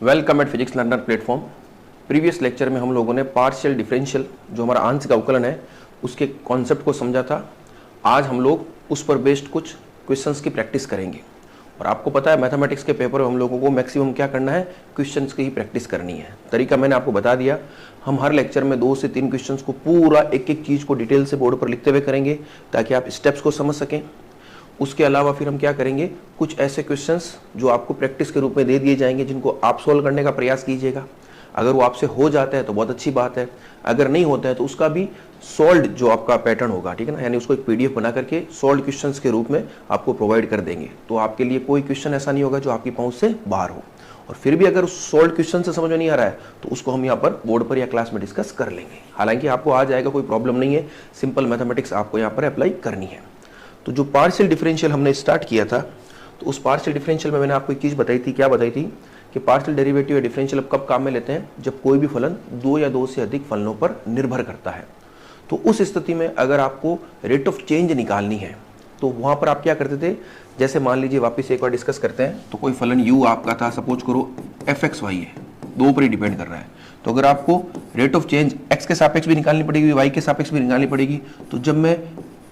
Welcome eight physics learner platform. Previous lecture में हम लोगों ने पार्शियल डिफरेंशियल जो हमारा आंशिक अवकलन है उसके कॉन्सेप्ट को समझा था। आज हम लोग उस पर बेस्ड कुछ क्वेश्चंस की प्रैक्टिस करेंगे। और आपको पता है मैथमेटिक्स के पेपर में हम लोगों को मैक्सिमम क्या करना है, क्वेश्चंस की ही प्रैक्टिस करनी है। तरीका मैंने आपको बता दिया। हम हर लेक्चर में 2 से 3 क्वेश्चंस को पूरा एक एक चीज़ को डिटेल से बोर्ड पर लिखते हुए करेंगे ताकि आप स्टेप्स को समझ सकें। उसके अलावा फिर हम क्या करेंगे, कुछ ऐसे क्वेश्चंस जो आपको प्रैक्टिस के रूप में दे दिए जाएंगे जिनको आप सॉल्व करने का प्रयास कीजिएगा। अगर वो आपसे हो जाता है तो बहुत अच्छी बात है, अगर नहीं होता है तो उसका भी सॉल्व्ड जो आपका पैटर्न होगा, ठीक है ना, यानी उसको एक पीडीएफ बना करके सॉल्व्ड क्वेश्चंस के रूप में आपको प्रोवाइड कर देंगे। तो आपके लिए कोई क्वेश्चन ऐसा नहीं होगा जो आपकी पहुंच से बाहर हो। और फिर भी अगर उस सॉल्व्ड क्वेश्चन से समझ में नहीं आ रहा है तो उसको हम यहाँ पर बोर्ड पर या क्लास में डिस्कस कर लेंगे। हालांकि आपको आ जाएगा, कोई प्रॉब्लम नहीं है। सिंपल मैथमेटिक्स आपको यहाँ पर अप्लाई करनी है। तो जो पार्शियल डिफरेंशियल हमने स्टार्ट किया था, तो उस पार्शियल डिफरेंशियल में मैंने आपको एक चीज़ बताई थी। क्या बताई थी कि पार्शियल डेरिवेटिव या डिफरेंशियल कब काम में लेते हैं, जब कोई भी फलन 2 या 2 से अधिक फलनों पर निर्भर करता है। तो उस स्थिति में अगर आपको रेट ऑफ चेंज निकालनी है तो वहाँ पर आप क्या करते थे, जैसे मान लीजिए वापस एक बार डिस्कस करते हैं। तो कोई फलन u आपका था, सपोज करो fxy है, 2 पर ही डिपेंड कर रहा है। तो अगर आपको रेट ऑफ चेंज x के सापेक्ष भी निकालनी पड़ेगी, y के सापेक्ष भी निकालनी पड़ेगी, तो जब मैं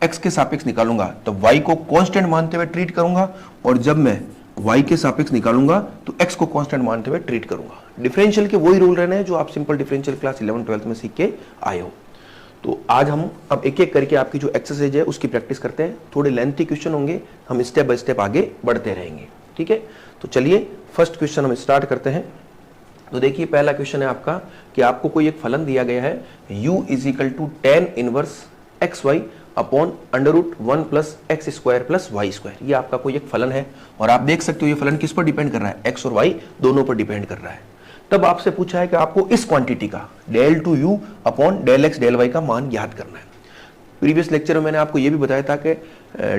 x के सापेक्ष निकालूंगा तो y को कांस्टेंट मानते हुए ट्रीट करूंगा, और जब मैं y के सापेक्ष निकालूंगा तो x को कांस्टेंट मानते हुए ट्रीट करूंगा। डिफरेंशियल के वही रूल रहने हैं जो आप सिंपल डिफरेंशियल क्लास 11-12 में सीख के आए हो। तो आज हम अब एक एक करके आपकी जो एक्सरसाइज है उसकी प्रैक्टिस करते हैं। थोड़े लेंथी क्वेश्चन होंगे, हम स्टेप बाय स्टेप आगे बढ़ते रहेंगे, ठीक है। तो चलिए फर्स्ट क्वेश्चन हम स्टार्ट करते हैं। तो देखिए पहला क्वेश्चन है आपका कि आपको कोई एक फलन दिया गया है u = tan inverse xy upon √1 + x² + y²। ये आपका कोई एक फलन है और आप देख सकते हो ये फलन किस पर डिपेंड कर रहा है, x और y दोनों पर डिपेंड कर रहा है। तब आपसे पूछा है कि आपको इस क्वांटिटी का del2u upon del x del y का मान ज्ञात करना है। प्रीवियस लेक्चर में मैंने आपको ये भी बताया था कि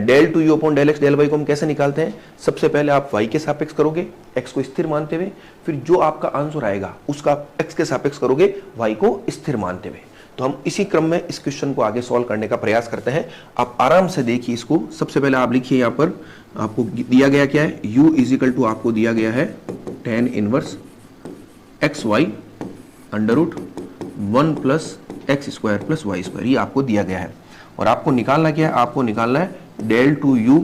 del2u upon del x del y को हम कैसे निकालते हैं। सबसे पहले आप y के सापेक्ष करोगे, x को स्थिर मानते हुए, फिर जो आपका आंसर आएगा उसका x के सापेक्ष करोगे, y को स्थिर मानते हुए। तो हम इसी क्रम में इस क्वेश्चन को आगे सॉल्व करने का प्रयास करते हैं। आप आराम से देखिए इसको। सबसे पहले आप लिखिए, यहाँ पर आपको दिया गया क्या है, u = आपको दिया गया है tan inverse xy √1 + x² + y²। ये आपको दिया गया है और आपको निकालना क्या है, आपको निकालना है del2u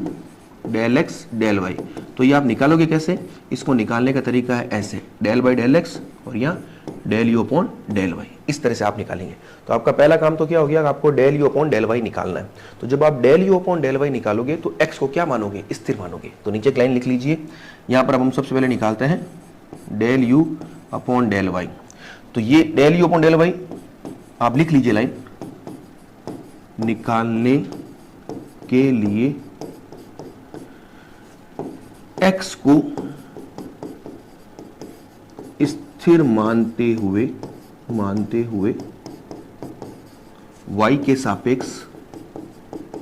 del x del y। तो ये आप निकालोगे कैसे, इसको निकालने का तरीका है ऐसे, del x और यहाँ del u upon del y, इस तरह से आप निकालेंगे। तो आपका पहला काम तो क्या हो गया, आपको del u upon del y निकालना है। तो जब आप del u upon del y निकालोगे तो x को क्या मानोगे, स्थिर मानोगे। तो नीचे एक लाइन लिख लीजिए। यहाँ पर अब हम सबसे पहले निकालते हैं del u upon del y। तो ये del u upon del y आप लिख लीजिए लाइन, निकालने के लिए x को स्थिर मानते हुए y के सापेक्ष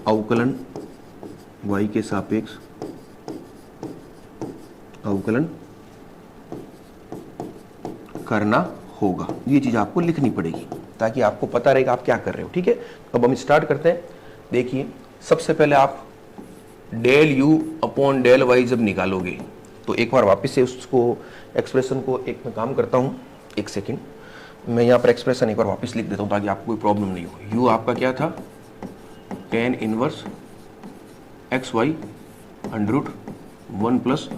अवकलन, y के सापेक्ष अवकलन करना होगा। ये चीज आपको लिखनी पड़ेगी ताकि आपको पता रहेगा आप क्या कर रहे हो, ठीक है। अब हम स्टार्ट करते हैं। देखिए सबसे पहले आप del u upon del y जब निकालोगे तो एक बार वापस से उसको एक्सप्रेशन को एक मैं काम करता हूँ, एक सेकेंड, मैं यहाँ पर एक्सप्रेशन एक बार वापस लिख देता हूँ ताकि आपको कोई प्रॉब्लम नहीं हो। u आपका क्या था, tan inverse xy √1 +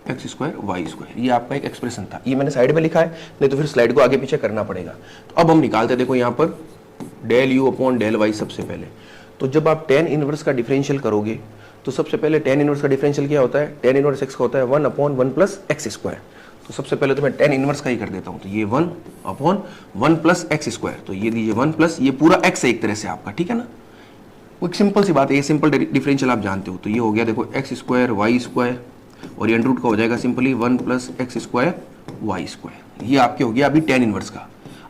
x² y²। ये आपका एक एक्सप्रेशन था, ये मैंने साइड में लिखा है, नहीं तो फिर स्लाइड को आगे पीछे करना पड़ेगा। तो अब हम निकालते हैं, देखो यहाँ पर del u upon del y। सबसे पहले तो जब आप tan इनवर्स का डिफरेंशियल करोगे तो सबसे पहले tan इनवर्स का डिफरेंशियल क्या होता है, tan इनवर्स x का होता है 1 अपॉन 1 + x²। तो सबसे पहले तो मैं tan इनवर्स का ही कर देता हूँ। तो ये 1 अपॉन 1 + x²। तो ये लीजिए 1 प्लस ये पूरा x है एक तरह से आपका, ठीक है ना। वो एक सिंपल सी बात है, ये सिंपल डिफरेंशियल आप जानते हो। तो ये हो गया देखो x² y² और ये अंडर रूट का हो जाएगा सिंपली 1 + x² y²। ये आपके हो गया अभी tan इनवर्स का।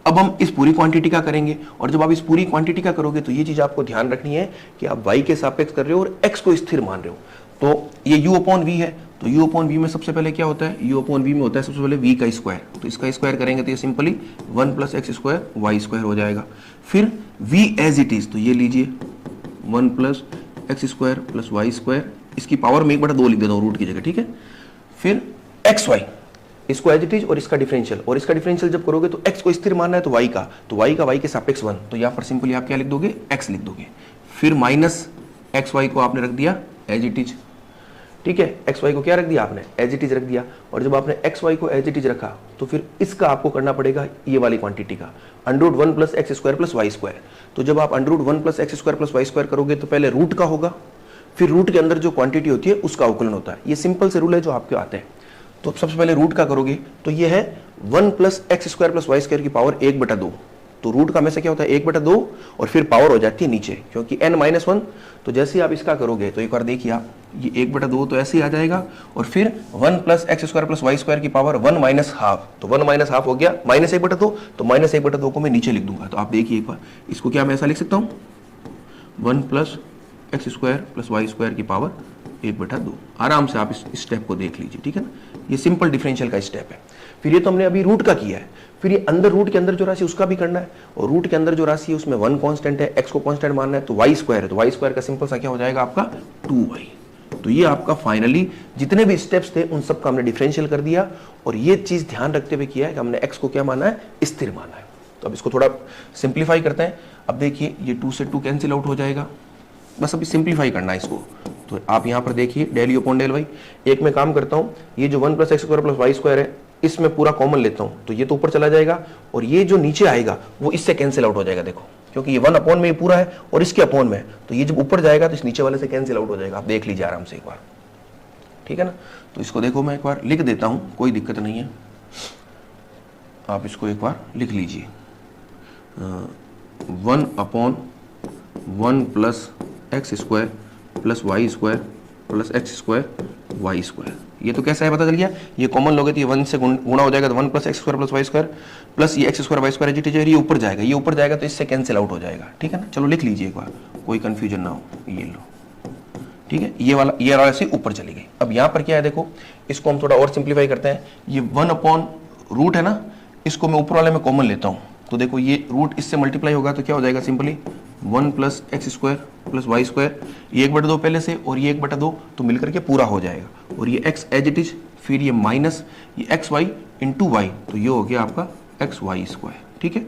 अब हम इस पूरी क्वांटिटी का करेंगे, और जब आप इस पूरी क्वांटिटी का करोगे तो ये चीज आपको ध्यान रखनी है कि आप y के सापेक्ष कर रहे हो और x को स्थिर मान रहे हो। तो ये u अपॉन v है, तो u अपॉन v में सबसे पहले क्या होता है, u अपॉन v में होता है सबसे पहले v का स्क्वायर। तो इसका स्क्वायर करेंगे तो ये सिंपली 1 + x² y² हो जाएगा। फिर v एज इट इज, तो ये लीजिए 1 + x² + y², इसकी पावर में 1/2 लिख देता हूँ रूट की जगह, ठीक है। फिर xy इसको एज इट इज और इसका डिफरेंशियल, और इसका डिफरेंशियल जब करोगे तो x को स्थिर मानना है तो y का, तो y का y के सापेक्ष 1, तो यहाँ पर सिंपली आप क्या लिख दोगे, x लिख दोगे, फिर माइनस एक्स वाई को आपने रख दिया एज इट इज, ठीक है, एक्स वाई को क्या रख दिया आपने, एज इट इज रख दिया। और जब आपने एक्स वाई को एज इट इज रखा तो फिर इसका आपको करना पड़ेगा ये वाली क्वांटिटी का √1 plus x square plus y square. तो जब आप √1 plus x square plus y square करोगे तो पहले रूट का होगा, फिर रूट के अंदर जो क्वांटिटी होती है उसका अवकलन होता है। ये सिंपल से रूल है जो आपके आते हैं। तो सबसे पहले रूट का करोगे तो ये है 1 plus x square plus y square की पावर 1/2, तो रूट का हमेशा क्या होता है 1/2 और फिर पावर हो जाती है नीचे क्योंकि n-1। तो जैसे ही आप इसका करोगे तो एक बार देखिए आप, ये 1/2 तो ऐसे ही आ जाएगा और फिर 1 plus x square plus y square की पावर 1 माइनस हाफ, तो 1 माइनस हाफ हो गया -1/2, तो -1/2 को मैं नीचे लिख दूंगा। तो आप देखिए एक बार इसको क्या मैं ऐसा लिख सकता हूँ 1 plus x square plus y square की पावर 1/2। आराम से आप इस स्टेप को देख लीजिए, ठीक है ना, ये सिंपल डिफरेंशियल का स्टेप है। फिर ये तो हमने अभी रूट का किया है, फिर ये अंदर रूट के अंदर जो राशि उसका भी करना है, और रूट के अंदर जो राशि है उसमें 1 कांस्टेंट है, x को कांस्टेंट मानना है, तो y स्क्वायर है, तो y स्क्वायर का सिंपल सा क्या हो जाएगा आपका 2y। तो ये आपका फाइनली जितने भी स्टेप्स थे उन सब का हमने डिफरेंशियल कर दिया, और ये चीज ध्यान रखते हुए किया है कि हमने x को क्या माना है, स्थिर माना है। तो अब इसको थोड़ा सिंप्लीफाई करते हैं। अब देखिए ये 2 से 2 कैंसिल आउट हो जाएगा, बस अभी सिंप्लीफाई करना है इसको। तो आप यहाँ पर देखिए del u upon del y, एक मैं काम करता हूँ, ये जो 1 plus x square plus y square है इसमें पूरा कॉमन लेता हूँ, तो ये तो ऊपर चला जाएगा और ये जो नीचे आएगा वो इससे कैंसिल आउट हो जाएगा। देखो क्योंकि ये 1 अपॉन में ये पूरा है और इसके अपॉन में, तो ये जब ऊपर जाएगा तो इस नीचे वाले से कैंसिल आउट हो जाएगा। आप देख लीजिए आराम से एक बार, ठीक है ना। तो इसको देखो मैं एक बार लिख देता हूँ, कोई दिक्कत नहीं है, आप इसको एक बार लिख लीजिए 1 upon 1 plus x square plus y square plus x square y square. ये तो कैसा है पता चल गया, ये कॉमन लोगे तो ये 1 से गुणा हो जाएगा, तो 1 plus x square plus y square plus ये एक्स स्क्वायर वाई स्क्वायर ये ऊपर जाएगा, ये ऊपर जाएगा तो इससे कैंसिल आउट हो जाएगा, ठीक है ना। चलो लिख लीजिए एक बार, कोई कंफ्यूजन ना हो, ये लो, ठीक है, ये वाला से ऊपर चली गई। अब यहाँ पर क्या है देखो, इसको हम थोड़ा और सिंप्लीफाई करते हैं। ये 1 अपॉन रूट है ना, इसको मैं ऊपर वाले में कॉमन लेता हूँ, तो देखो ये रूट इससे मल्टीप्लाई होगा तो क्या हो जाएगा simply 1 plus x square plus y square, ये 1/2 पहले से और ये 1/2 तो मिलकर के पूरा हो जाएगा, और ये x एज इट इज, फिर ये माइनस ये एक्स वाई इंटू वाई, तो ये हो गया आपका एक्स वाई स्क्वायर, ठीक है।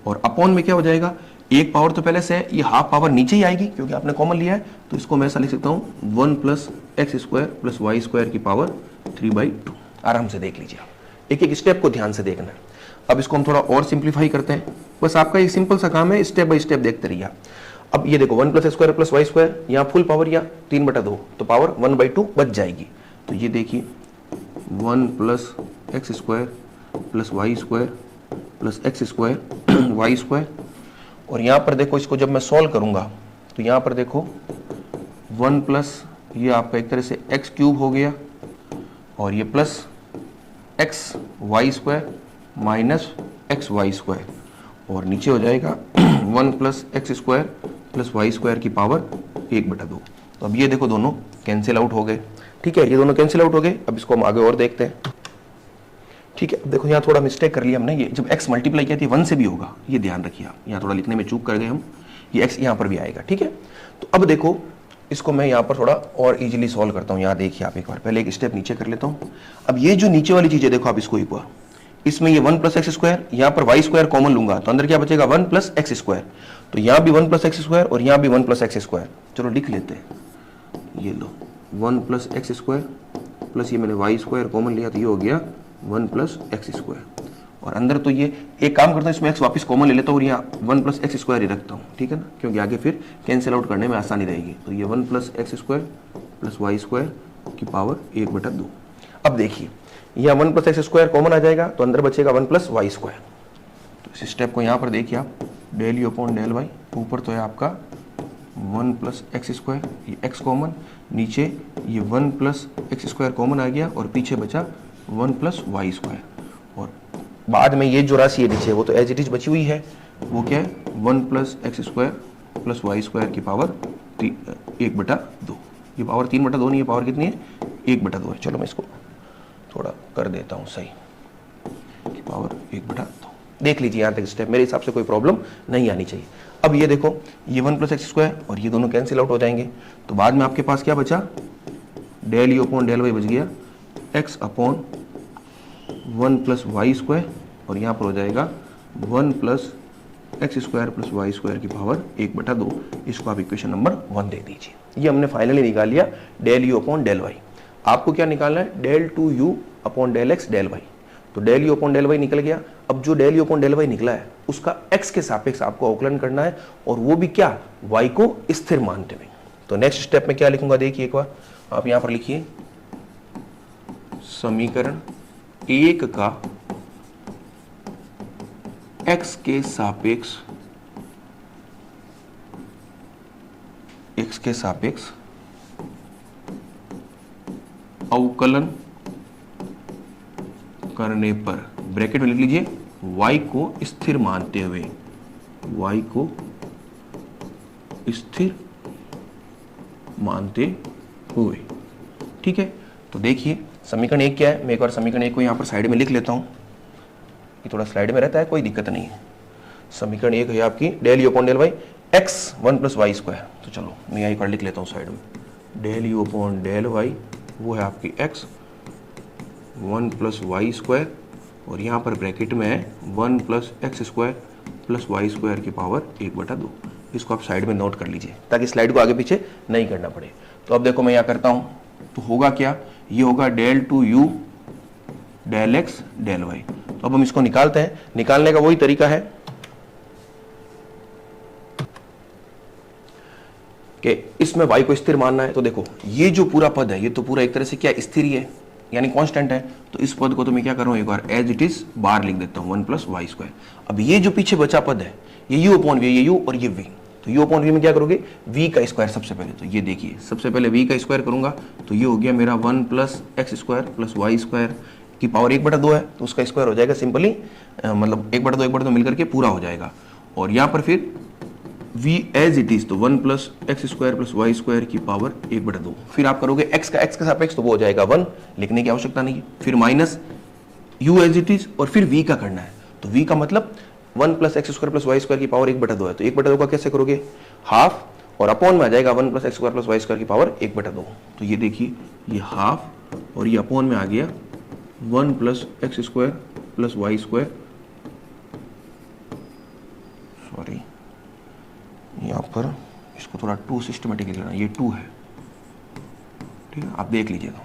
और अपॉन में क्या हो जाएगा, एक पावर तो पहले से है, ये हाफ पावर नीचे ही आएगी क्योंकि आपने कॉमन लिया है, तो इसको मैं ऐसा लिख सकता हूँ 1 plus x square plus y square की पावर 3/2। आराम से देख लीजिए आप, एक एक स्टेप को ध्यान से देखना है। अब इसको हम थोड़ा और सिंप्लीफाई करते हैं, बस आपका एक सिंपल सा काम है, स्टेप बाय स्टेप देखते रहिए। अब ये देखो 1 plus x square plus y square, यहाँ फुल पावर या 3/2, तो पावर 1/2 बच जाएगी। तो ये देखिए 1 plus x square plus y square plus x square y square, और यहाँ पर देखो इसको जब मैं सॉल्व करूंगा तो यहाँ पर देखो 1 प्लस ये आपका एक तरह से एक्स क्यूब हो गया, और ये plus x y square minus x y square, और नीचे हो जाएगा 1 plus x square plus y square की पावर 1/2। तो अब ये देखो दोनों कैंसिल आउट हो गए, ठीक है, ये दोनों कैंसिल आउट हो गए। अब इसको हम आगे और देखते हैं, ठीक है। अब देखो यहाँ थोड़ा मिस्टेक कर लिया हमने, ये जब x मल्टीप्लाई किया थी 1 से भी होगा, ये ध्यान रखिए आप, यहाँ थोड़ा लिखने में चूक कर गए हम, ये x यहाँ पर भी आएगा, ठीक है। तो अब देखो इसको मैं यहाँ पर थोड़ा और इजीली सॉल्व करता हूँ। यहाँ देखिए आप एक बार, पहले एक स्टेप नीचे कर लेता हूँ। अब ये जो नीचे वाली चीज है देखो आप इसको एक बार, इसमें ये 1 प्लस एक्स स्क्वायर, यहाँ पर वाई स्क्वायर कॉमन लूंगा तो अंदर क्या बचेगा 1 प्लस एक्स स्क्वायर, तो यहाँ भी 1 प्लस एक्स स्क्वायर और यहाँ भी 1 प्लस एक्स स्क्वायर। चलो लिख लेते हैं, ये लो 1 प्लस एक्स स्क्वायर प्लस ये मैंने वाई स्क्वायर कॉमन लिया तो ये हो गया 1 प्लस एक्स स्क्वायर, और अंदर तो ये एक काम करता हूँ इसमें एक्स वापस कॉमन ले लेता हूँ और यहाँ 1 प्लस एक्स स्क्वायर ही रखता हूँ, ठीक है ना, क्योंकि आगे फिर कैंसिल आउट करने में आसानी रहेगी। तो ये 1 plus x square plus y square की पावर 1/2। अब देखिए यहाँ 1 प्लस एक्स स्क्वायर कॉमन आ जाएगा तो अंदर बचेगा 1 प्लस वाई स्क्वायर। तो इस स्टेप को यहाँ पर देखिए आप, del u upon del y, ऊपर तो है आपका 1 प्लस एक्स स्क्वायर, ये एक्स कॉमन, नीचे ये 1 प्लस एक्स स्क्वायर कॉमन आ गया और पीछे बचा 1 प्लस वाई स्क्वायर, और बाद में ये जो राशि है नीचे वो तो एज इट इज बची हुई है, वो क्या है 1 plus x square plus y square की पावर 1/2। ये पावर 3/2 नहीं है, पावर कितनी है 1/2 है। चलो मैं इसको थोड़ा कर देता हूँ सही, की पावर 1/2। देख लीजिए यहाँ तक स्टेप, मेरे हिसाब से कोई प्रॉब्लम नहीं आनी चाहिए। अब ये देखो ये 1 प्लस एक्स स्क्वायर और ये दोनों कैंसिल आउट हो जाएंगे, तो बाद में आपके पास क्या बचा, del u upon del y बच गया, x upon 1 plus y square और यहाँ पर हो जाएगा 1 plus x square plus y square की पावर 1/2। इसको आप इक्वेशन नंबर 1 दे दीजिए। ये हमने फाइनली निकाल लिया del u upon del y. आपको क्या निकालना है? Del 2u upon del x del y. तो del u upon del y निकल गया। अब जो del u upon del y निकला है उसका x के सापेक्ष आपको अवकलन करना है, और वो भी क्या? y को स्थिर मानते हुए। तो नेक्स्ट स्टेप में क्या लिखूंगा देखिए एक बार, आप यहां पर लिखिए समीकरण 1 का x के सापेक्ष अवकलन करने पर ब्रैकेट में लिख लीजिए y को स्थिर मानते हुए, y को स्थिर मानते हुए। ठीक है, तो देखिए समीकरण 1 क्या है। मैं एक बार समीकरण 1 को यहां पर साइड में लिख लेता हूं, ये थोड़ा स्लाइड में रहता है, कोई दिक्कत नहीं है। समीकरण 1 है आपकी del u upon del y x 1 plus y square. तो चलो मैं यहां एक बार लिख लेता हूं साइड में, del u upon del y वो है आपकी x 1 प्लस वाई स्क्वायर, और यहाँ पर ब्रैकेट में है 1 plus x square plus y square की पावर 1/2। इसको आप साइड में नोट कर लीजिए ताकि स्लाइड को आगे पीछे नहीं करना पड़े। तो अब देखो मैं यहाँ करता हूँ, तो होगा क्या? ये होगा del 2u del x del y. तो अब हम इसको निकालते हैं। निकालने का वही तरीका है कि इसमें y को स्थिर मानना है। तो देखो ये जो पूरा पद है ये तो पूरा एक तरह से क्या स्थिर ही है, यानी कांस्टेंट है। तो इस पद को तो मैं क्या कर रहा हूं, एक बार एज इट इज बाहर लिख देता हूं 1 प्लस वाई स्क्वायर। अब ये जो पीछे बचा पद है ये यू अपॉन वी, ये यू और ये वी। तो यू अपॉन वी में क्या करोगे? वी का स्क्वायर सबसे पहले। तो ये देखिए सबसे पहले वी का स्क्वायर करूंगा तो ये हो गया मेरा 1 plus x square plus y square की पावर 1/2 है, तो उसका स्क्वायर हो जाएगा सिंपली, मतलब 1/2 मिलकर के पूरा हो जाएगा। और यहाँ पर फिर v एज इट इज, तो 1 plus x square plus y square की पावर 1/2। फिर आप करोगे x का सापेक्ष, तो वो हो जाएगा 1, लिखने की आवश्यकता नहीं है। फिर minus u as it is, और फिर v का करना है। तो v का मतलब 1 plus x square plus y square की पावर 1/2 है। तो 1/2 का कैसे करोगे? हाफ, और अपॉन में आ जाएगा 1 plus x square plus y square की पावर 1/2। तो ये देखिए ये हाफ और ये अपॉन में आ गया 1 plus x square plus y square, sorry यहाँ पर इसको थोड़ा 2 सिस्टमेटिकली लेना, ये 2 है, ठीक है, आप देख लीजिएगा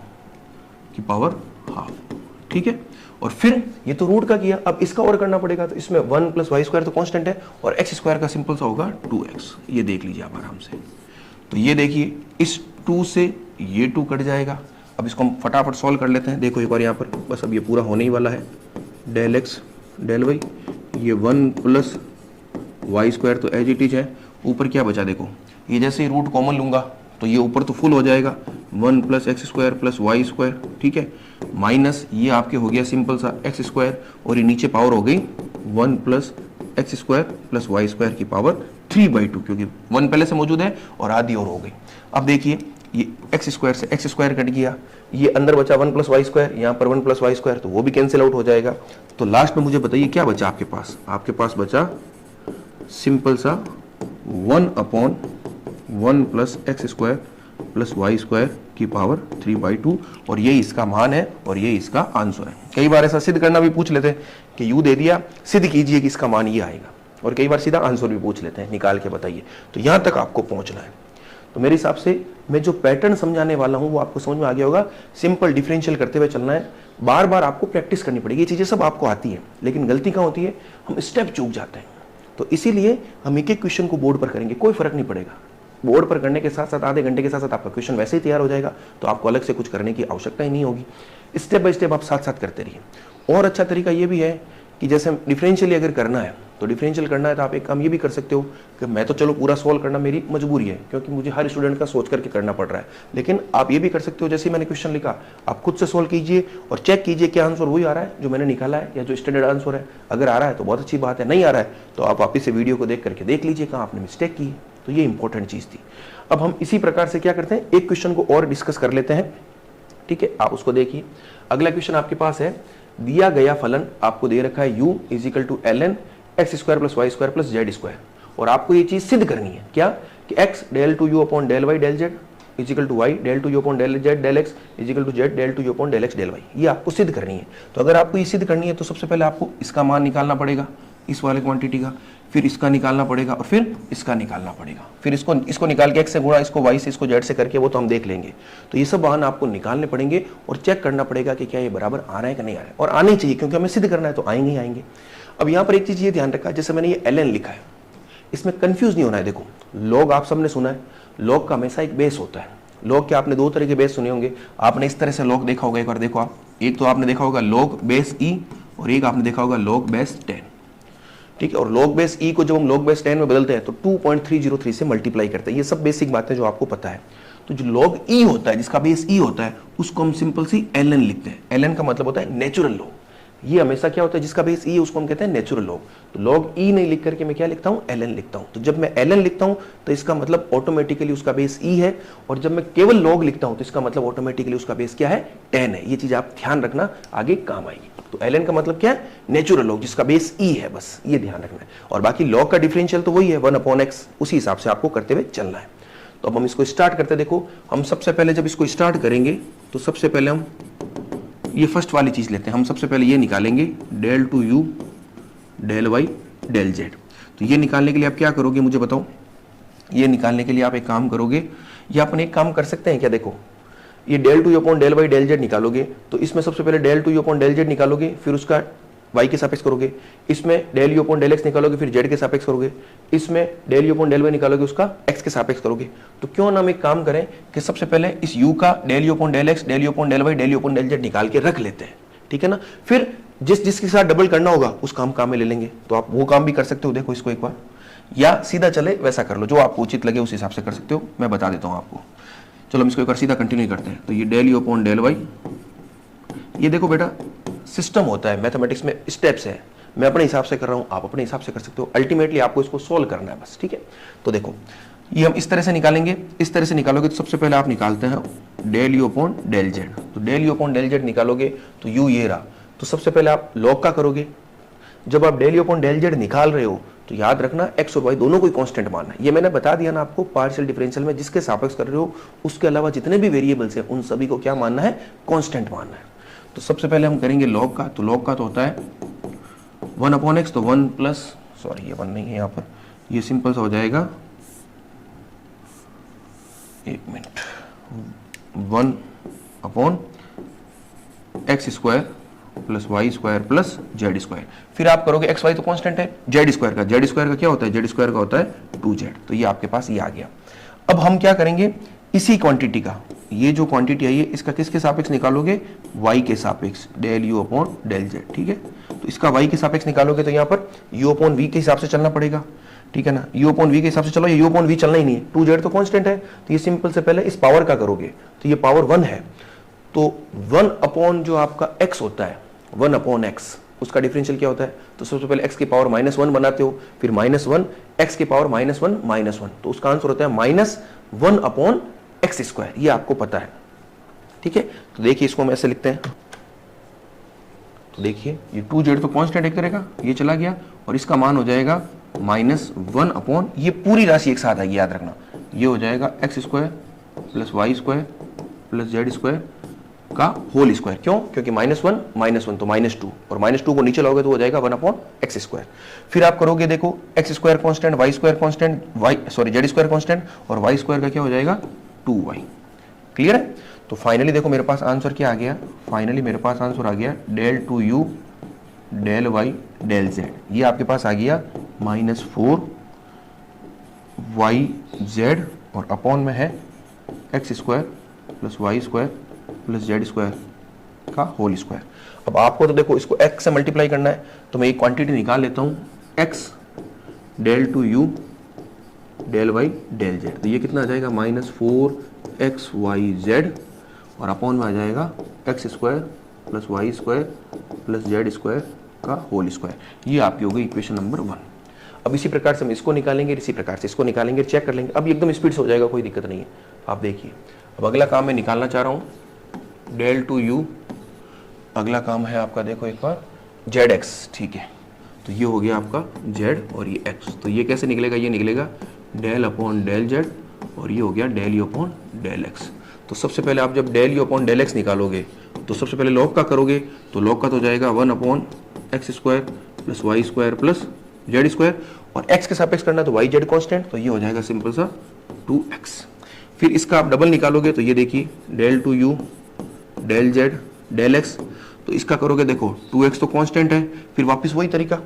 कि पावर हाफ। ठीक है, और फिर ये तो रूट का किया, अब इसका और करना पड़ेगा। तो इसमें 1 प्लस वाई स्क्वायर तो कांस्टेंट है और एक्स स्क्वायर का सिंपल सा होगा 2x। ये देख लीजिए आप आराम से। तो ये देखिए इस 2 से ये 2 कट जाएगा। अब इसको हम फटाफट सॉल्व कर लेते हैं। देखो एक बार यहाँ पर बस अब ये पूरा होने ही वाला है, डेल एक्स डेल वाई, ये 1 प्लस वाई स्क्वायर तो एज इट इज है। ऊपर क्या बचा देखो, ये जैसे ही रूट कॉमन लूंगा तो ये ऊपर तो फुल हो जाएगा 1 plus x square plus y square, ठीक है, माइनस ये आपके हो गया सिंपल सा एक्स स्क्वायर, और ये नीचे पावर हो गई 1 plus x square plus y square की पावर 3/2, क्योंकि 1 पहले से मौजूद है और आधी और हो गई। अब देखिए ये एक्स स्क्वायर से एक्स स्क्वायर कट गया, ये अंदर बचा 1 प्लस वाई स्क्वायर, यहाँ पर 1 प्लस वाई स्क्वायर, तो वो भी कैंसिल आउट हो जाएगा। तो लास्ट में मुझे बताइए क्या बचा आपके पास? आपके पास बचा सिंपल सा 1/1 plus x square plus y square की पावर 3/2, और ये इसका मान है और ये इसका आंसर है। कई बार ऐसा सिद्ध करना भी पूछ लेते हैं कि यू दे दिया, सिद्ध कीजिए कि इसका मान ये आएगा, और कई बार सीधा आंसर भी पूछ लेते हैं, निकाल के बताइए। तो यहां तक आपको पहुंचना है। तो मेरे हिसाब से मैं जो पैटर्न समझाने वाला हूं वो आपको समझ में आ गया होगा। सिंपल डिफरेंशियल करते हुए चलना है, बार बार आपको प्रैक्टिस करनी पड़ेगी। ये चीजें सब आपको आती है, लेकिन गलती कहां होती है? हम स्टेप चूक जाते हैं। तो इसीलिए हम एक एक क्वेश्चन को बोर्ड पर करेंगे, कोई फर्क नहीं पड़ेगा। बोर्ड पर करने के साथ साथ आधे घंटे के साथ साथ आपका क्वेश्चन वैसे ही तैयार हो जाएगा, तो आपको अलग से कुछ करने की आवश्यकता ही नहीं होगी। स्टेप बाय स्टेप आप साथ साथ करते रहिए। और अच्छा तरीका ये भी है कि जैसे डिफरेंशियली अगर करना है तो डिफरेंशियल करना है तो आप एक काम ये भी कर सकते हो कि मैं तो चलो पूरा सॉल्व करना मेरी मजबूरी है, क्योंकि मुझे हर स्टूडेंट का सोच करके करना पड़ रहा है, लेकिन आप ये भी कर सकते हो जैसे मैंने क्वेश्चन लिखा आप खुद से सॉल्व कीजिए और चेक कीजिए क्या आंसर वही आ रहा है जो मैंने निकाला है या जो स्टैंडर्ड आंसर है। अगर आ रहा है तो बहुत अच्छी बात है, नहीं आ रहा है तो आप वापिस से वीडियो को देख करके देख लीजिए कहाँ आपने मिस्टेक की। तो ये इंपॉर्टेंट चीज थी। अब हम इसी प्रकार से क्या करते हैं, एक क्वेश्चन को और डिस्कस कर लेते हैं, ठीक है, आप उसको देखिए। अगला क्वेश्चन आपके पास है, दिया गया फलन आपको दे रखा है u = ln x square plus y square plus z square, और आपको ये चीज सिद्ध करनी है क्या कि x del 2u upon del y del z, equal to y del two u upon del z del x equal to z del two u upon del x del y. ये आपको सिद्ध करनी है। तो अगर आपको ये सिद्ध करनी है तो सबसे पहले आपको इसका मान निकालना पड़ेगा, इस वाले क्वांटिटी का, फिर इसका निकालना पड़ेगा और फिर इसका निकालना पड़ेगा, फिर इसको निकाल के x से गुणा, इसको y से, इसको z से करके, वो तो हम देख लेंगे। तो ये सब मान आपको निकालने पड़ेंगे और चेक करना पड़ेगा कि क्या ये बराबर आ रहा है कि नहीं आ रहा है, और आने चाहिए क्योंकि हमें सिद्ध करना है, तो आएंगे ही आएंगे। अब यहाँ पर एक चीज ये ध्यान रखा, जैसे मैंने ये ln लिखा है, इसमें कंफ्यूज नहीं होना है। देखो लॉग आप सबने सुना है, लॉग का हमेशा एक बेस होता है। लॉग के आपने दो तरह के बेस सुने होंगे, आपने इस तरह से लॉग देखा होगा, एक बार देखो आप, एक तो आपने देखा होगा लॉग बेस ई और एक आपने देखा होगा लॉग बेस 10, ठीक है। और लॉग बेस ई को जब हम लॉग बेस 10 में बदलते हैं तो 2.303 से मल्टीप्लाई करते हैं। ये सब बेसिक बातें जो आपको पता है। तो जो लॉग ई होता है, जिसका बेस ई होता है, उसको हम सिंपल सी ln लिखते हैं। ln का मतलब होता है नेचुरल लॉग। ये हमेशा क्या होता है, जिसका बेस ई है उसको हम कहते हैं नेचुरल लॉग। तो लॉग ई नहीं लिख करके मैं क्या लिखता हूँ, ln लिखता हूँ। तो जब मैं ln लिखता हूँ तो इसका मतलब ऑटोमेटिकली उसका बेस ई है, और जब मैं केवल लॉग लिखता हूँ तो इसका मतलब ऑटोमेटिकली उसका बेस क्या है, 10 है। ये चीज आप ध्यान रखना, आगे काम आएगी। तो ln का मतलब क्या है, नेचुरल लॉग, जिसका बेस ई है, बस ये ध्यान रखना है। और बाकी लॉग का डिफरेंशियल तो वही है 1/x, उसी हिसाब से आपको करते हुए चलना है। तो अब हम इसको स्टार्ट करते हैं। देखो हम सबसे पहले जब इसको स्टार्ट करेंगे तो सबसे पहले हम ये फर्स्ट वाली चीज लेते हैं। हम सबसे पहले ये निकालेंगे del two u del y del z. तो ये निकालने के लिए आप क्या करोगे मुझे बताओ। ये निकालने के लिए आप एक काम करोगे, या अपन एक काम कर सकते हैं क्या, देखो ये del two u upon del y del z निकालोगे तो इसमें सबसे पहले del two u upon del z निकालोगे, फिर उसका y के सापेक्ष करोगे, इसमें del u upon del x निकालोगे, फिर z के सापेक्ष करोगे, इसमें del u upon del y निकालोगे, उसका x के सापेक्ष करोगे। तो क्यों ना हम एक काम करें कि सबसे पहले इस u का del u upon del x del u upon del y del u upon del z निकाल के रख लेते हैं, ठीक है ना। फिर जिसके साथ डबल करना होगा उस काम में ले लेंगे। तो आप वो काम भी कर सकते हो, देखो इसको एक बार, या सीधा चले वैसा कर लो, जो आपको उचित लगे उस हिसाब से कर सकते हो, मैं बता देता हूँ आपको। चलो हम इसको एक बार सीधा कंटिन्यू करते हैं। तो ये del u upon del y, ये देखो बेटा सिस्टम होता है मैथमेटिक्स में, स्टेप्स है। मैं अपने हिसाब से कर रहा हूं, आप अपने हिसाब से कर सकते हो। अल्टीमेटली आपको इसको सोल्व करना है बस, ठीक है। तो देखो ये हम इस तरह से निकालेंगे, इस तरह से निकालोगे तो सबसे पहले आप निकालते हैं del u upon del z. तो del u upon del z निकालोगे तो यू ये रहा। तो सबसे पहले आप लॉग का करोगे। जब आप del u upon del z निकाल रहे हो तो याद रखना एक्स और वाई दोनों को कांस्टेंट मानना है। ये मैंने बता दिया ना आपको, पार्शियल डिफरेंशियल में जिसके सापेक्ष कर रहे हो उसके अलावा जितने भी वेरिएबल्स हैं उन सभी को क्या मानना है, कांस्टेंट मानना है। तो सबसे पहले हम करेंगे लॉग का। तो लॉग का तो होता है 1/x, तो 1 प्लस, सॉरी ये 1 नहीं है यहाँ पर, ये सिंपल सा हो जाएगा, एक minute, 1/x square plus y square plus z square. फिर आप करोगे एक्स वाई तो कांस्टेंट है, जेड स्क्वायर का क्या होता है, जेड स्क्वायर का होता है 2z। तो ये आपके पास ये आ गया। अब हम क्या करेंगे, इसी क्वांटिटी का, ये जो क्वांटिटी है ये इसका किसके सापेक्ष निकालोगे, y के सापेक्ष, del u upon del z, ठीक है। तो इसका y के सापेक्ष निकालोगे तो यहाँ पर u अपॉन v के हिसाब से चलना पड़ेगा, ठीक है ना। u अपॉन v के हिसाब से चलो, ये u अपॉन v चलना ही नहीं है, 2z तो कांस्टेंट है। तो ये सिंपल से पहले इस पावर का करोगे तो ये पावर 1 है। तो 1 अपॉन जो आपका x होता है, 1 अपॉन x, उसका डिफरेंशियल क्या होता है। तो सबसे पहले x की पावर -1 बनाते हो, फिर -1 x की पावर -1, तो उसका आंसर होता है -1 अपॉन एक्स स्क्वायर। ये आपको पता है, ठीक है। तो देखिए इसको हम ऐसे लिखते हैं। तो देखिए ये 2z तो कांस्टेंट एक तरह का, ये चला गया और इसका मान हो जाएगा -1 अपॉन, ये पूरी राशि एक साथ आएगी, याद रखना। ये हो जाएगा x square plus y square plus z square का होल स्क्वायर। क्यों, क्योंकि -1 तो -2, और -2 को नीचे लाओगे तो हो जाएगा 1 अपॉन एक्स स्क्वायर। फिर आप करोगे, देखो x square constant, y square constant, z square constant, और वाई स्क्वायर का क्या हो जाएगा 2y। क्लियर है। तो फाइनली देखो मेरे पास आंसर क्या आ गया, फाइनली मेरे पास आंसर आ गया del two u del y del z. ये आपके पास आ गया -4yz, और अपॉन में है x square plus y square plus z square का होल स्क्वायर। अब आपको तो देखो इसको x से मल्टीप्लाई करना है, तो मैं एक क्वांटिटी निकाल लेता हूं, x del two u del y del z. तो ये कितना आ जाएगा, -4xyz, और अपॉन में आ जाएगा x square plus y square plus z square का होल स्क्वायर। ये आपकी हो गई इक्वेशन नंबर 1। अब इसी प्रकार से हम इसको निकालेंगे, इसी प्रकार से इसको निकालेंगे, चेक कर लेंगे। अब एकदम स्पीड से हो जाएगा, कोई दिक्कत नहीं है। आप देखिए अब अगला काम मैं निकालना चाह रहा हूँ डेल टू यू, अगला काम है आपका, देखो एक बार जेड एक्स, ठीक है। तो ये हो गया आपका जेड और ये एक्स। तो ये कैसे निकलेगा, ये निकलेगा डेल अपॉन डेल जेड और ये हो गया del u upon del x. तो सबसे पहले आप जब del u upon del x निकालोगे तो सबसे पहले लॉग का करोगे, तो लॉग का तो जाएगा 1 upon x square plus y square plus z square, और एक्स के सापेक्ष करना तो वाई जेड कॉन्स्टेंट, तो ये हो जाएगा सिंपल सा 2x। फिर इसका आप डबल निकालोगे तो ये देखिए del two u del z del x, तो इसका करोगे देखो 2x तो कांस्टेंट है, फिर वापस वही तरीका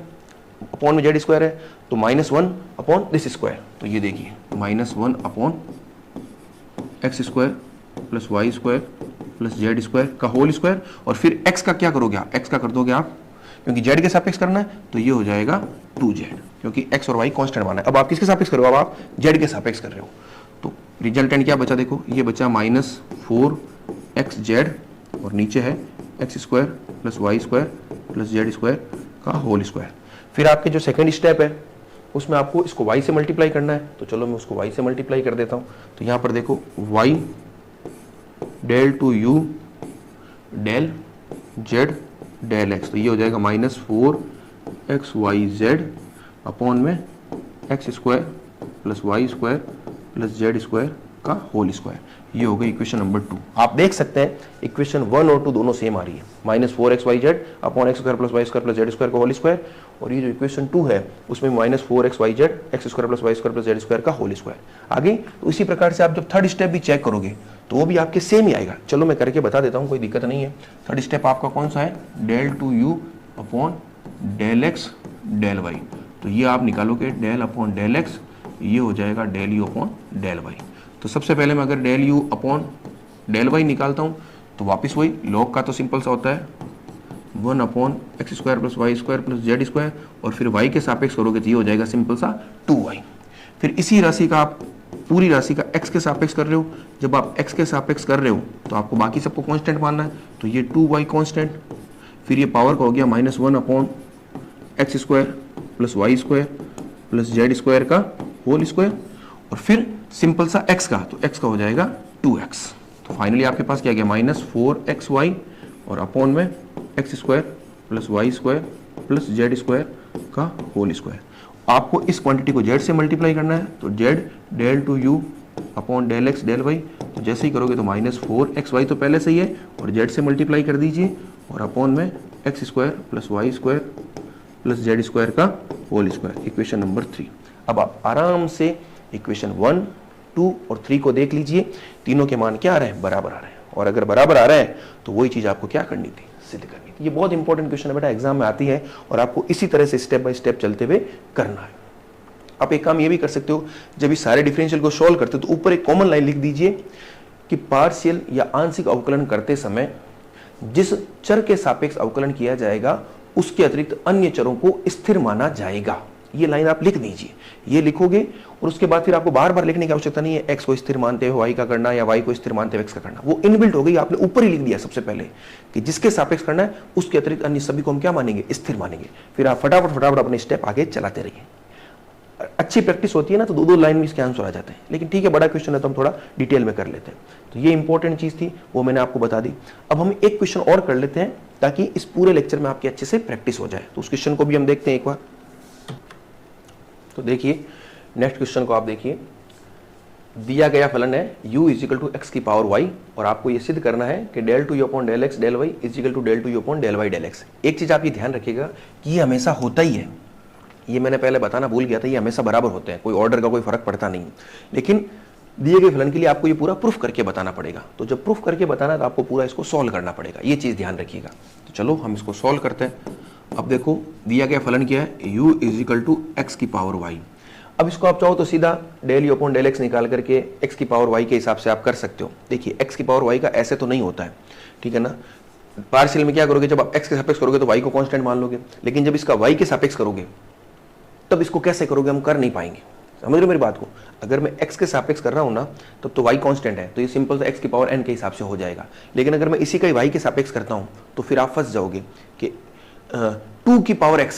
अपॉन में जेड स्क्वायर है तो -1 अपॉन दिस स्क्वायर, तो ये देखिए -1 upon x square plus y square plus z square का होल स्क्वायर, और फिर x का क्या करोगे आप, x का कर दोगे आप, क्योंकि z के सापेक्ष करना है तो ये हो जाएगा 2z, क्योंकि x और y कांस्टेंट माना है। अब आप किसके सापेक्ष कर रहे हो, अब आप z के सापेक्ष कर रहे हो, तो रिजल्टेंट क्या बचा देखो, ये बचा -4xz और नीचे है x square plus y square plus z square का होल स्क्वायर। फिर आपके जो सेकंड स्टेप है उसमें आपको इसको y से मल्टीप्लाई करना है, तो चलो मैं उसको y से मल्टीप्लाई कर देता हूँ। तो यहाँ पर देखो y del two u del z del x, तो ये हो जाएगा -4xyz अपॉन में x square plus y square plus z square का होल स्क्वायर। ये हो गई इक्वेशन नंबर 2। आप देख सकते हैं इक्वेशन 1 और 2 दोनों सेम आ रही है, -4xyz upon x square plus y square plus z square का होल स्क्वायर, और ये जो इक्वेशन 2 है उसमें -4xyz x square plus y square plus z square का होल स्क्वायर आ गई। तो इसी प्रकार से आप जब थर्ड स्टेप भी चेक करोगे तो वो भी आपके सेम ही आएगा। चलो मैं करके बता देता हूँ, कोई दिक्कत नहीं है। थर्ड स्टेप आपका कौन सा है, del two u upon del x del y, तो ये आप निकालोगे डेल अपॉन डेल एक्स, ये हो जाएगा del u upon del y. तो सबसे पहले मैं अगर del u upon del y निकालता हूँ तो वापस वही लॉग का तो सिंपल सा होता है 1 upon x square plus y square plus z square, और फिर वाई के सापेक्ष करोगे तो ये हो जाएगा सिंपल सा 2y। फिर इसी राशि का आप पूरी राशि का x के सापेक्ष कर रहे हो, जब आप x के सापेक्ष कर रहे हो तो आपको बाकी सबको कांस्टेंट मानना है, तो ये 2y कांस्टेंट, फिर ये पावर का हो गया -1 upon x square plus y square plus z square का होल स्क्वायर, और फिर सिंपल सा x का, तो x का हो जाएगा 2x। तो फाइनली आपके पास क्या गया -4xy और अपॉन में x square plus y square plus z square का होल स्क्वायर। आपको इस क्वांटिटी को z से मल्टीप्लाई करना है, तो z del two u upon del x del y, तो जैसे ही करोगे तो -4xy तो पहले से ही है, और z से मल्टीप्लाई कर दीजिए, और अपॉन में x square plus y square plus z square का होल स्क्वायर, इक्वेशन नंबर 3। अब आप आराम से इक्वेशन 1, 2 और 3 को देख लीजिए, तीनों के मान क्या आ रहे हैं, बराबर आ रहे हैं, और अगर बराबर आ रहे हैं तो वही चीज आपको क्या करनी थी, सिद्ध करनी थी। ये बहुत इंपॉर्टेंट क्वेश्चन है बेटा, एग्जाम में आती है, और आपको इसी तरह से स्टेप बाय स्टेप चलते हुए करना है। आप एक काम ये भी कर सकते हो, जब इस सारे डिफरेंशियल को सॉल्व करते हो तो ऊपर एक कॉमन लाइन लिख दीजिए कि पार्शियल या आंशिक अवकलन करते समय जिस चर के सापेक्ष अवकलन किया जाएगा उसके अतिरिक्त अन्य चरों को स्थिर माना जाएगा। ये लाइन आप लिख दीजिए, ये लिखोगे और उसके बाद फिर आपको बार बार लिखने की आवश्यकता नहीं है, एक्स को स्थिर मानते हुए वाई का करना या वाई को स्थिर मानते हुए एक्स का करना, वो इनबिल्ट हो गई। आपने ऊपर ही लिख दिया सबसे पहले कि जिसके सापेक्ष करना है उसके अतिरिक्त अन्य सभी को हम क्या मानेंगे, स्थिर मानेंगे। फिर आप फटाफट अपने स्टेप आगे चलाते रहिए। अच्छी प्रैक्टिस होती है ना तो 2-2 लाइन में इसके आंसर आ जाते हैं, लेकिन ठीक है बड़ा क्वेश्चन है तो हम थोड़ा डिटेल में कर लेते हैं। तो ये इंपॉर्टेंट चीज थी, वो मैंने आपको बता दी। अब हम एक क्वेश्चन और कर लेते हैं ताकि इस पूरे लेक्चर में आपकी अच्छे से प्रैक्टिस हो जाए। तो उस क्वेश्चन को भी हम देखते हैं एक बार। तो देखिए नेक्स्ट क्वेश्चन को आप देखिए, दिया गया फलन है u इजिकल टू एक्स की पावर y, और आपको ये सिद्ध करना है कि del two u upon del x del y is equal to del two u upon del y del x. एक चीज आप ये ध्यान रखिएगा कि ये हमेशा होता ही है, ये मैंने पहले बताना भूल गया था, ये हमेशा बराबर होते हैं, कोई ऑर्डर का कोई फर्क पड़ता नहीं। लेकिन दिए गए फलन के लिए आपको ये पूरा प्रूफ करके बताना पड़ेगा, तो जब प्रूफ करके बताना तो आपको पूरा इसको सॉल्व करना पड़ेगा, ये चीज ध्यान रखिएगा। तो चलो हम इसको सॉल्व करते हैं। अब देखो दिया गया फलन क्या है, u इजिकल टू एक्स की पावर y। अब इसको आप चाहो तो सीधा del u upon del x निकाल करके x की पावर y के हिसाब से आप कर सकते हो। देखिए x की पावर y का ऐसे तो नहीं होता है, ठीक है ना। पार्शियल में क्या करोगे, जब आप x के सापेक्ष करोगे तो y को कांस्टेंट मान लोगे, लेकिन जब इसका y के सापेक्ष करोगे तब इसको कैसे करोगे, हम कर नहीं पाएंगे। समझ रहे हो मेरी बात को। अगर मैं x के सापेक्ष कर रहा हूं ना तब तो y कांस्टेंट है, तो ये सिंपल सा x की पावर n के हिसाब से हो जाएगा। लेकिन अगर मैं इसी का ही y के सापेक्ष करता हूं तो फिर आप फंस जाओगे कि 2 की पावर x,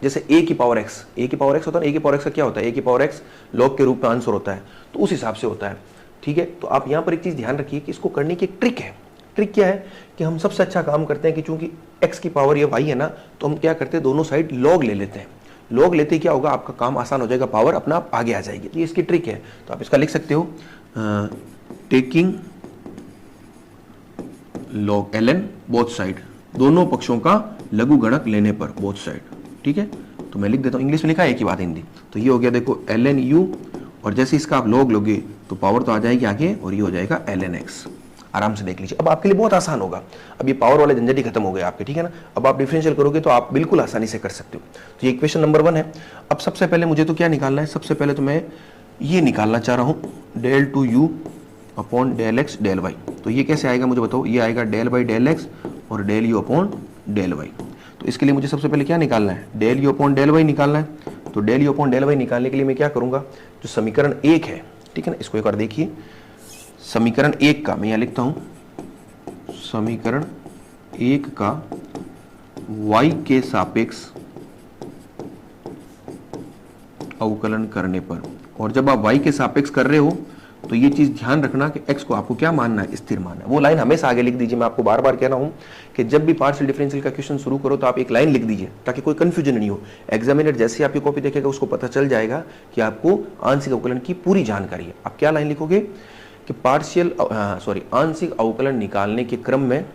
जैसे a की पावर x, a की पावर x होता है, a की पावर x का क्या होता है, a की पावर x लॉग के रूप में आंसर होता है, तो उस हिसाब से होता है, ठीक है। तो आप यहाँ पर एक चीज ध्यान रखिए कि इसको करने की एक ट्रिक है। ट्रिक क्या है कि हम सबसे अच्छा काम करते हैं कि चूंकि x की पावर ये y है ना, तो हम क्या करते हैं, दोनों साइड लॉग ले लेते हैं। लॉग लेते ही क्या होगा, आपका काम आसान हो जाएगा, पावर अपना आप आगे आ जाएगी। तो ये इसकी ट्रिक है। तो आप इसका लिख सकते हो taking log ln both side, दोनों पक्षों का लघु गणक लेने पर, बोथ साइड। ठीक है, तो मैं लिख देता हूं, इंग्लिश में लिखा है एक ही बात हिंदी। तो ये हो गया देखो ln u, और जैसे इसका आप लॉग लोगे तो पावर तो आ जाएगी आगे, और ये हो जाएगा ln x। आराम से देख लीजिए, अब आपके लिए बहुत आसान होगा। अब ये पावर वाले झंझट ही खत्म हो गए आपके, ठीक है ना। अब आप डिफरेंशियल करोगे तो आप बिल्कुल आसानी से कर सकते हो। तो ये इक्वेशन नंबर 1 है। अब सबसे पहले मुझे तो क्या निकालना है, सबसे पहले तो मैं ये निकालना चाह रहा हूं del two u upon del x del y। तो ये कैसे आएगा मुझे बताओ, ये आएगा del by del x और del u upon del y। तो इसके लिए मुझे सबसे पहले क्या निकालना है, del u upon del y निकालना है। तो del u upon del y निकालने के लिए मैं क्या करूंगा, जो समीकरण 1 है, ठीक है ना, इसको एक बार देखिए। समीकरण 1 का मैं यहां लिखता हूं, समीकरण 1 का y के सापेक्ष अवकलन करने पर, और जब आप y के सापेक्ष कर रहे हो तो ये चीज ध्यान रखना कि x को आपको क्या मानना है, स्थिर मानना है। वो लाइन हमेशा आगे लिख दीजिए। मैं आपको बार बार कह रहा हूं कि जब भी पार्शियल डिफरेंशियल का क्वेश्चन शुरू करो तो आप एक लाइन लिख दीजिए, ताकि कोई कंफ्यूजन नहीं हो। एग्जामिनर जैसे आपकी कॉपी देखेगा उसको पता चल जाएगा कि आपको आंशिक अवकलन की पूरी जानकारी है। आप क्या लाइन लिखोगे कि आंशिक अवकलन निकालने के क्रम में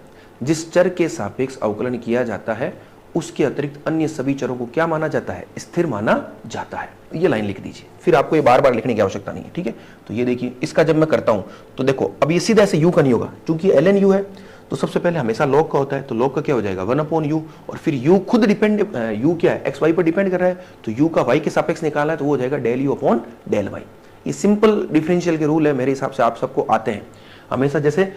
जिस चर के सापेक्ष अवकलन किया जाता है उसके अतिरिक्त अन्य सभी चरों को क्या माना जाता है, स्थिर माना जाता है। ये लाइन लिख दीजिए, फिर आपको ये बार बार लिखने की आवश्यकता नहीं है। ठीक है, तो ये देखिए, इसका जब मैं करता हूं तो देखो, अब ये सीधा ऐसे u का नहीं होगा, क्योंकि ln u है तो सबसे पहले हमेशा log का होता है। तो log का क्या हो जाएगा 1 अपॉन u, और फिर u खुद डिपेंड, u क्या है, x y पर डिपेंड कर रहा है, तो u का y के सापेक्ष निकालना है तो वो हो जाएगा del u upon del y। ये सिंपल डिफरेंशियल के रूल है, मेरे हिसाब से आप सबको आते हैं। हमेशा जैसे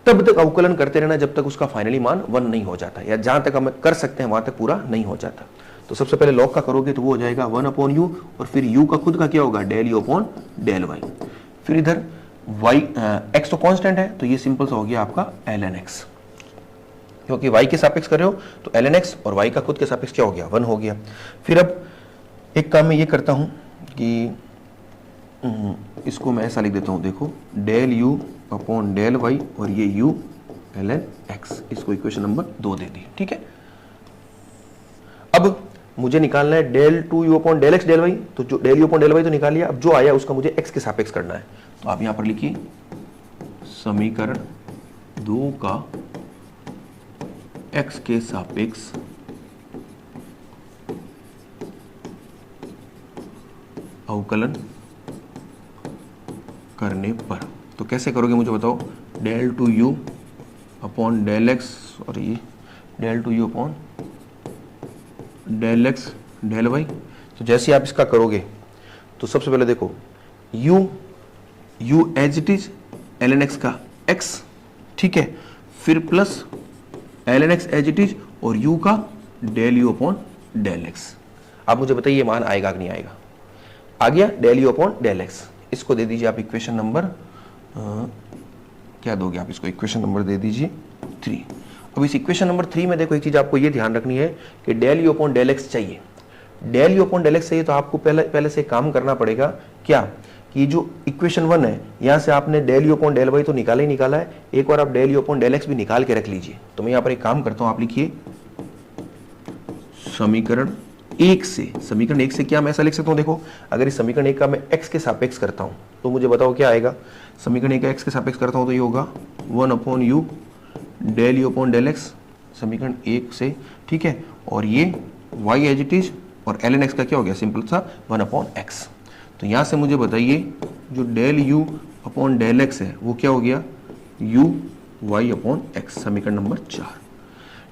तब तक अवकलन करते रहना जब तक उसका फाइनली मान 1 नहीं हो जाता, या जहां तक हम कर सकते हैं वहां तक पूरा नहीं हो जाता। तो सबसे पहले log का करोगे तो वो हो जाएगा 1 अपॉन u, और फिर u का खुद का क्या होगा del u upon del y। फिर इधर y x तो कांस्टेंट है, तो ये सिंपल सा हो गया आपका ln x, क्योंकि y के सापेक्ष कर रहे हो तो ln x, और y का खुद के सापेक्ष क्या हो गया 1 हो गया। फिर अब एक काम मैं ये करता हूं कि इसको मैं ऐसा लिख देता हूं, देखो del u upon del y, और ये u ln x, इसको इक्वेशन नंबर 2 दे दी। ठीक है, अब मुझे निकालना है del two u upon del x del y। तो जो del u upon del y तो निकाल लिया, अब जो आया उसका मुझे x के सापेक्ष करना है। तो आप यहां पर लिखिए समीकरण 2 का x के सापेक्ष अवकलन करने पर। तो कैसे करोगे मुझे बताओ, del two u upon del x, और ये del two u upon del x del y। तो जैसे आप इसका करोगे तो सबसे पहले देखो u as it is ln x का x, ठीक है, फिर plus ln x as it is, और u का del u upon del x। आप मुझे बताइए मान आएगा कि नहीं आएगा, आ गया del u upon del x। इसको दे दीजिए आप इक्वेशन नंबर क्या दोगे आप, इसको इक्वेशन नंबर दे दीजिए 3। अब इस इक्वेशन नंबर 3 में देखो एक चीज आपको ये ध्यान रखनी है कि del u upon del x चाहिए। del u upon del x चाहिए तो आपको पहले से काम करना पड़ेगा क्या, कि जो इक्वेशन 1 है यहां से आपने del u upon del y तो निकाला ही निकाला है, एक बार आप del u upon del x भी निकाल के रख लीजिए। तो मैं यहां पर एक काम करता हूं, आप लिखिए समीकरण 1 से, समीकरण 1 से क्या मैं ऐसा लिख सकता हूं, देखो अगर इस समीकरण 1 का मैं x के सापेक्ष करता हूं तो मुझे बताओ क्या आएगा। समीकरण 1 का x के सापेक्ष करता हूं तो ये होगा 1 upon u del u upon del x, समीकरण 1 से, ठीक है, और ये y एज इट इज, और ln x का क्या हो गया सिंपल सा 1 अपॉन x। तो यहां से मुझे बताइए जो del u upon del x है वो क्या हो गया u y अपॉन x, समीकरण नंबर 4।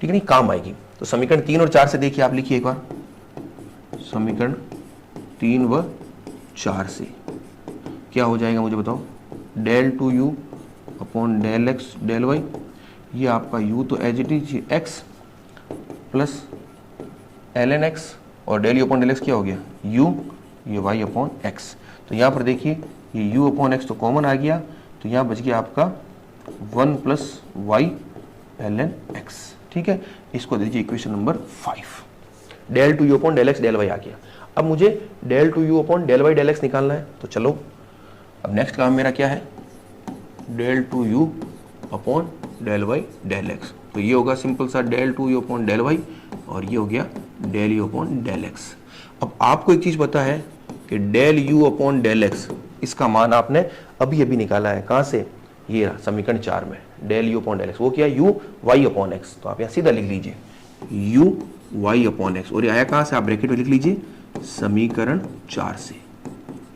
ठीक है, नहीं काम आएगी। तो समीकरण 3 और 4 से देखिए, आप लिखिए एक बार समीकरण 3 व 4 से क्या हो जाएगा मुझे बताओ, del two u upon del x del y, ये आपका u तो as it is x plus ln x, और del u upon del x क्या हो गया u, ये y अपॉन x। तो यहाँ पर देखिए ये u अपॉन x तो कॉमन आ गया, तो यहाँ बच गया आपका 1 प्लस y ln x। ठीक है, इसको दीजिए equation number 5। del two u upon del x del y आ गया। अब मुझे del two u upon del y del x निकालना है। तो चलो अब नेक्स्ट काम मेरा क्या है, del two u upon del y del x। तो ये होगा सिंपल सा del two u upon del y, और ये हो गया del u upon del x. अब आपको एक चीज पता है कि del u upon del x, इसका मान आपने अभी अभी निकाला है, कहां से, ये रहा समीकरण 4 में, del u upon del x, वो क्या, यू वाई अपॉन एक्स। तो आप यहां सीधा लिख लीजिए यू वाई अपॉन एक्स, और ये आया कहां से, आप ब्रैकेट में लिख लीजिए समीकरण 4 से।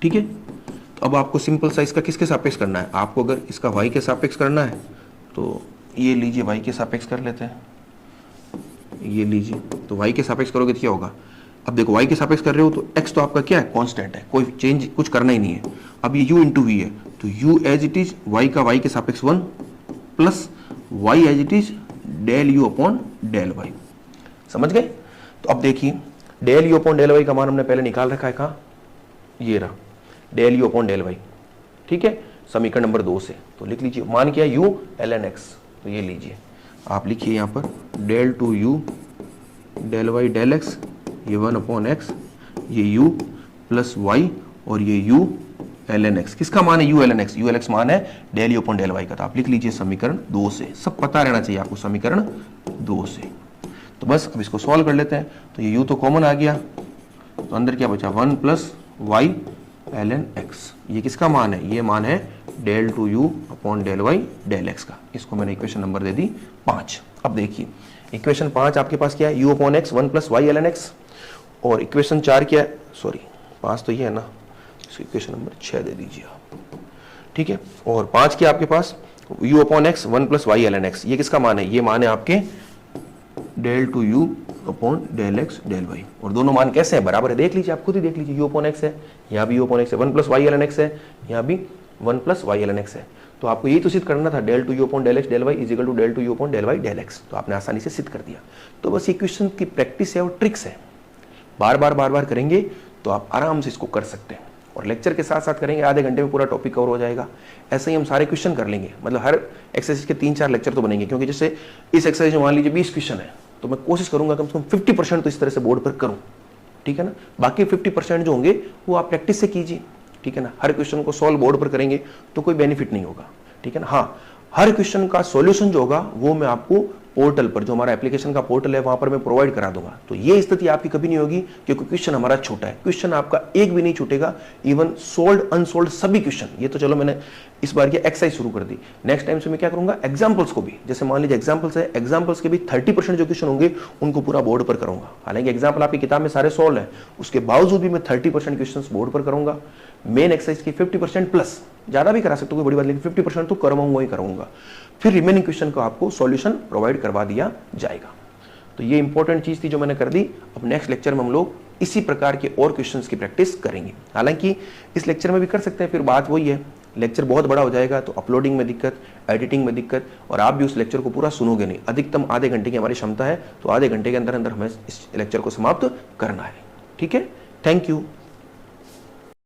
ठीक है, तो अब आपको सिंपल सा इसका किसके सापेक्ष करना है, आपको अगर इसका वाई के सापेक्ष करना है तो ये लीजिए वाई के सापेक्ष कर लेते हैं, ये लीजिए, तो वाई के सापेक्ष करोगे तो क्या होगा, अब देखो वाई के सापेक्ष कर रहे हो तो एक्स तो आपका क्या है, कांस्टेंट है, कोई चेंज कुछ करना ही नहीं है। अब ये u इंटू वी है, तो u as it is y का y के सापेक्ष 1 plus y as it is del u upon del y। समझ गए? तो अब देखिए del u upon del y का मान हमने पहले निकाल रखा है, कहाँ, ये रहा del u upon del y। ठीक है, समीकरण नंबर 2 से, तो लिख लीजिए मान क्या है u ln x, तो ये लीजिए आप लिखिए यहाँ पर del two u del y del x, ये 1 अपॉन एक्स, ये u प्लस वाई, और ये u ln x, किसका मान है u ln x, u ln x मान है del u upon del y का। तो आप लिख लीजिए समीकरण 2 से, सब पता रहना चाहिए आपको, समीकरण 2 से। तो बस अब इसको सॉल्व कर लेते हैं, तो ये u तो कॉमन आ गया, तो अंदर क्या बचा 1 प्लस वाई ln x, ये किसका मान है, ये मान है del two u upon del y del x का। इसको मैंने इक्वेशन नंबर दे दी 5। अब देखिए इक्वेशन 5 आपके पास क्या है, u upon x 1 plus y ln x, और इक्वेशन 4 क्या है, सॉरी 5 तो ये है ना, इसको इक्वेशन नंबर 6 दे दीजिए आप। ठीक है, और 5 क्या आपके पास, u upon x 1 plus y ln x, ये किसका मान है, ये मान है आपके del two u upon del x del y, और दोनों मान कैसे हैं, बराबर है, देख लीजिए आप खुद ही देख लीजिए, u अपॉन एक्स है, यहाँ भी u अपॉन एक्स है, 1 प्लस वाई ln x है, यहाँ भी 1 प्लस वाई ln x है। तो आपको यही तो सिद्ध करना था, del two u upon del x del y is equal to del two u upon del y del x, तो आपने आसानी से सिद्ध कर दिया। तो बस इक्वेशन की प्रैक्टिस है और ट्रिक्स है, बार बार करेंगे तो आप आराम से इसको कर सकते हैं, और लेक्चर के साथ साथ करेंगे, आधे घंटे में पूरा टॉपिक कवर हो जाएगा। ऐसे ही हम सारे क्वेश्चन कर लेंगे, मतलब हर एक्सरसाइज के 3-4 लेक्चर तो बनेंगे, क्योंकि जैसे इस एक्सरसाइज में मान लीजिए 20 क्वेश्चन है, तो मैं कोशिश करूंगा कम से कम 50% तो इस तरह से बोर्ड पर करूं। ठीक है ना, बाकी 50% जो होंगे वो आप प्रैक्टिस से कीजिए। ठीक है ना, हर क्वेश्चन को सॉल्व बोर्ड पर करेंगे तो कोई बेनिफिट नहीं होगा। ठीक है ना, हाँ हर क्वेश्चन का सॉल्यूशन जो होगा वो मैं आपको पोर्टल पर, जो हमारा एप्लीकेशन का पोर्टल है वहां पर मैं प्रोवाइड करा दूंगा। तो ये स्थिति आपकी कभी नहीं होगी क्योंकि क्वेश्चन हमारा छोटा है, क्वेश्चन आपका एक भी नहीं छूटेगा, इवन सोल्ड अनसोल्ड सभी क्वेश्चन। ये तो चलो मैंने इस बार की एक्सरसाइज शुरू कर दी, नेक्स्ट टाइम से मैं क्या करूंगा, एग्जाम्पल्स को भी, जैसे मान लीजिए एग्जाम्पल्स है, एग्जाम्पल्स के भी 30% जो क्वेश्चन होंगे उनको पूरा बोर्ड पर करूंगा। हालांकि एग्जाम्पल आपकी किताब में सारे सोल्व है, उसके बावजूद भी मैं 30% क्वेश्चन बोर्ड पर करूंगा। मेन एक्सरसाइज की 50% प्लस, ज्यादा भी करा सकते हो, बड़ी बात, लेकिन 50% तो करवाऊंगा ही करूंगा। फिर रिमेनिंग क्वेश्चन को आपको सॉल्यूशन प्रोवाइड करवा दिया जाएगा। तो ये इंपॉर्टेंट चीज थी जो मैंने कर दी। अब नेक्स्ट लेक्चर में हम लोग इसी प्रकार के और क्वेश्चंस की प्रैक्टिस करेंगे। हालांकि इस लेक्चर में भी कर सकते हैं, फिर बात वही है, लेक्चर बहुत बड़ा हो जाएगा तो अपलोडिंग में दिक्कत, एडिटिंग में दिक्कत, और आप भी उस लेक्चर को पूरा सुनोगे नहीं। अधिकतम आधे घंटे की हमारी क्षमता है, तो आधे घंटे के अंदर अंदर हमें इस लेक्चर को समाप्त करना है। ठीक है, थैंक यू।